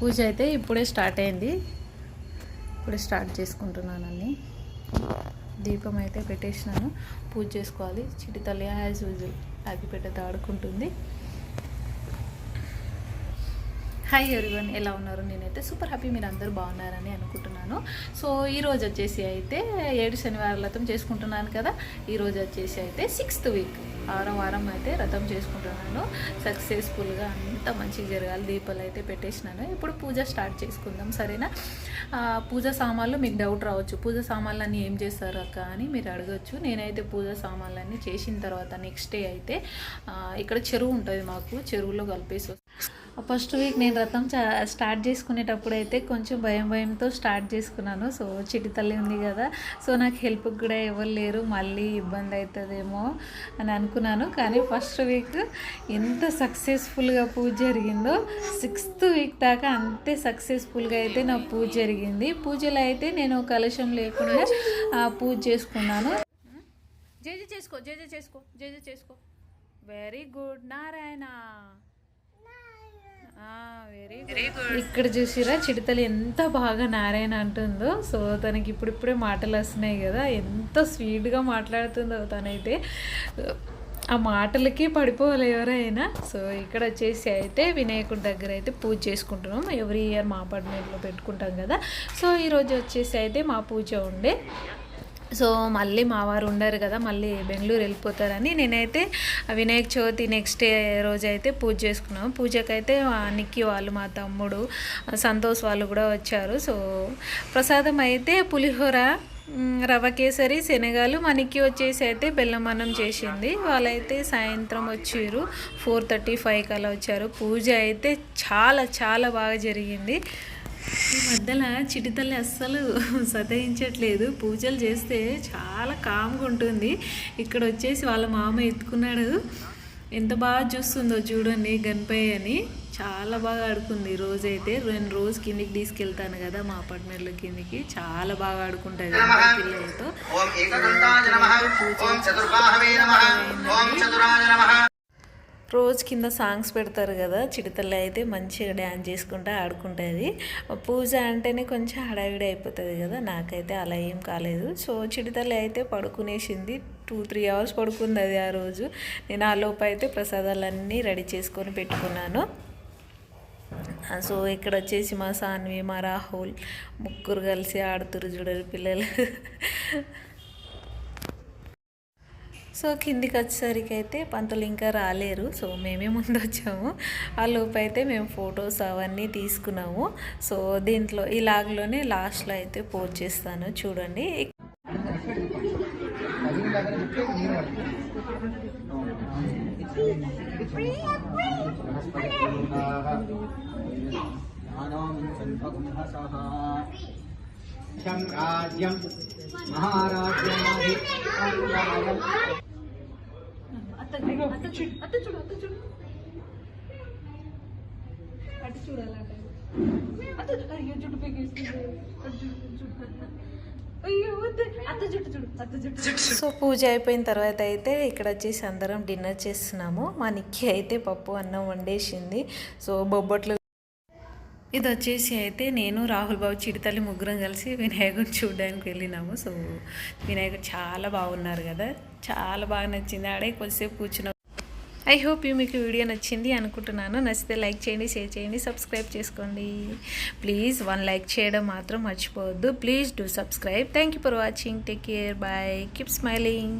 పూజ అయితే ఇప్పుడే స్టార్ట్ అయింది. ఇప్పుడే స్టార్ట్ చేసుకుంటున్నాను అన్నీ. దీపం అయితే పెట్టేసినాను. పూజ చేసుకోవాలి. చిటి తల్లి యాజ్ యూజువల్ అది పెట్టేది ఆడుకుంటుంది. హాయ్ ఎవరీవన్, ఎలా ఉన్నారు? నేనైతే సూపర్ హ్యాపీ, మీరు అందరూ బాగున్నారని అనుకుంటున్నాను. సో ఈరోజు వచ్చేసి అయితే 7 శనివారాల వ్రతం చేసుకుంటున్నాను కదా. ఈరోజు వచ్చేసి అయితే 6th వీక్, 6వ వారం అయితే వ్రతం చేసుకుంటున్నాను. సక్సెస్ఫుల్గా అంతా మంచిగా జరగాలి. దీపాలు అయితే పెట్టేసినాను. ఇప్పుడు పూజ స్టార్ట్ చేసుకుందాం, సరేనా? పూజ సామాన్లు మీకు డౌట్ రావచ్చు, పూజ సామాన్లన్నీ ఏం చేస్తారు అక్క అని మీరు అడగచ్చు. నేనైతే పూజ సామాన్లన్నీ చేసిన తర్వాత నెక్స్ట్ డే అయితే ఇక్కడ చెరువు ఉంటుంది మాకు, చెరువులో కలిపేసి ఫస్ట్ వీక్ నేను వ్రతం స్టార్ట్ చేసుకునేటప్పుడు అయితే కొంచెం భయంతో స్టార్ట్ చేసుకున్నాను. సో చిటి తల్లి ఉంది కదా, సో నాకు హెల్ప్ కూడా ఎవరు లేరు, మళ్ళీ ఇబ్బంది అవుతుందేమో అని అనుకున్నాను. కానీ ఫస్ట్ వీక్ ఎంత సక్సెస్ఫుల్గా పూజ జరిగిందో 6th వీక్ దాకా అంతే సక్సెస్ఫుల్గా అయితే నా పూజ జరిగింది. పూజలో అయితే నేను కలశం లేకుండా పూజ చేసుకున్నాను. జయ చేసుకో, జయ చేసుకో, జయ చేసుకో. Very good Narayana. Very good. ఇక్కడ చూసిరా చిడతలు ఎంత బాగా నారాయణ అంటుందో. సో తనకి ఇప్పుడిప్పుడే మాటలు వస్తున్నాయి కదా, ఎంత స్వీట్గా మాట్లాడుతుందో తనైతే. ఆ మాటలకి పడిపోవాలి ఎవరైనా. సో ఇక్కడ వచ్చేసి అయితే వినాయకుడి దగ్గర అయితే పూజ చేసుకుంటున్నాం. ఎవ్రీ ఇయర్ మా అపార్ట్మెంట్లో పెట్టుకుంటాం కదా. సో ఈరోజు వచ్చేసి అయితే మా పూజ ఉండే. సో మళ్ళీ మా వారు ఉండరు కదా, మళ్ళీ బెంగళూరు వెళ్ళిపోతారని నేనైతే వినాయక చవితి నెక్స్ట్ డే రోజు అయితే పూజ చేసుకున్నాము. పూజకైతే నిక్కి వాళ్ళు, మా తమ్ముడు, సంతోష్ వాళ్ళు కూడా వచ్చారు. సో ప్రసాదం అయితే పులిహోర, రవ కేసరి, శనగలు. మా నిక్కి వచ్చేసి అయితే బెల్లం అన్నం చేసింది. వాళ్ళైతే సాయంత్రం వచ్చారు, 4:35 కల్లా వచ్చారు. పూజ అయితే చాలా చాలా బాగా జరిగింది. ఈ మధ్యలో చిటితల్లి అస్సలు సతాయించట్లేదు. పూజలు చేస్తే చాలా కామ్గా ఉంటుంది. ఇక్కడ వచ్చేసి వాళ్ళ మామ ఎత్తుకున్నాడు, ఎంత బాగా చూస్తుందో చూడండి గణపయ్య అని. చాలా బాగా ఆడుకుంది. రోజైతే రోజు కిందికి తీసుకెళ్తాను కదా మా అపార్ట్మెంట్లో కిందికి, చాలా బాగా ఆడుకుంటుంది పిల్లలతో. రోజు కింద సాంగ్స్ పెడతారు కదా, చిడతల్లి అయితే మంచిగా డ్యాన్స్ చేసుకుంటూ ఆడుకుంటుంది. పూజ అంటేనే కొంచెం హడావిడి అయిపోతుంది కదా, నాకైతే అలా ఏం కాలేదు. సో చిడతల్లి అయితే పడుకునేసింది, 2-3 అవర్స్ పడుకుంది అది ఆ రోజు. నేను ఆ లోపు అయితే ప్రసాదాలన్నీ రెడీ చేసుకొని పెట్టుకున్నాను. సో ఇక్కడ వచ్చేసి మా సాన్వి, మా రాహుల్ ముగ్గురు కలిసి ఆడుతురు చూడరు పిల్లలు. సో కిందికి వచ్చేసరికి అయితే పంతులు ఇంకా రాలేరు. సో మేమే ముందు వచ్చాము. ఆ లోపు అయితే మేము ఫొటోస్ అవన్నీ తీసుకున్నాము. సో దీంట్లో ఈ లాగ్లోనే లాస్ట్లో అయితే పోస్ట్ చేస్తాను చూడండి. సో పూజ అయిపోయిన తర్వాత అయితే ఇక్కడ వచ్చేసి అందరం డిన్నర్ చేస్తున్నాము. మా నిక్కి అయితే పప్పు అన్నం వండేసింది. సో బొబ్బట్లు. ఇది వచ్చేసి అయితే నేను, రాహుల్ బాబు, చిడితల్లి ముగ్గురం కలిసి వినాయకుడిని చూడడానికి వెళ్ళినాము. సో వినాయకుడు చాలా బాగున్నారు కదా, చాలా బాగా నచ్చింది. ఆడే కొద్దిసేపు కూర్చున్నాం. ఐ హోప్ మీకు వీడియో నచ్చింది అనుకుంటున్నాను. నచ్చితే లైక్ చేయండి, షేర్ చేయండి, సబ్స్క్రైబ్ చేసుకోండి ప్లీజ్. 1 లైక్ చేయడం మాత్రం మర్చిపోవద్దు. Please do subscribe. Thank you for watching. Take care. Bye. Keep smiling.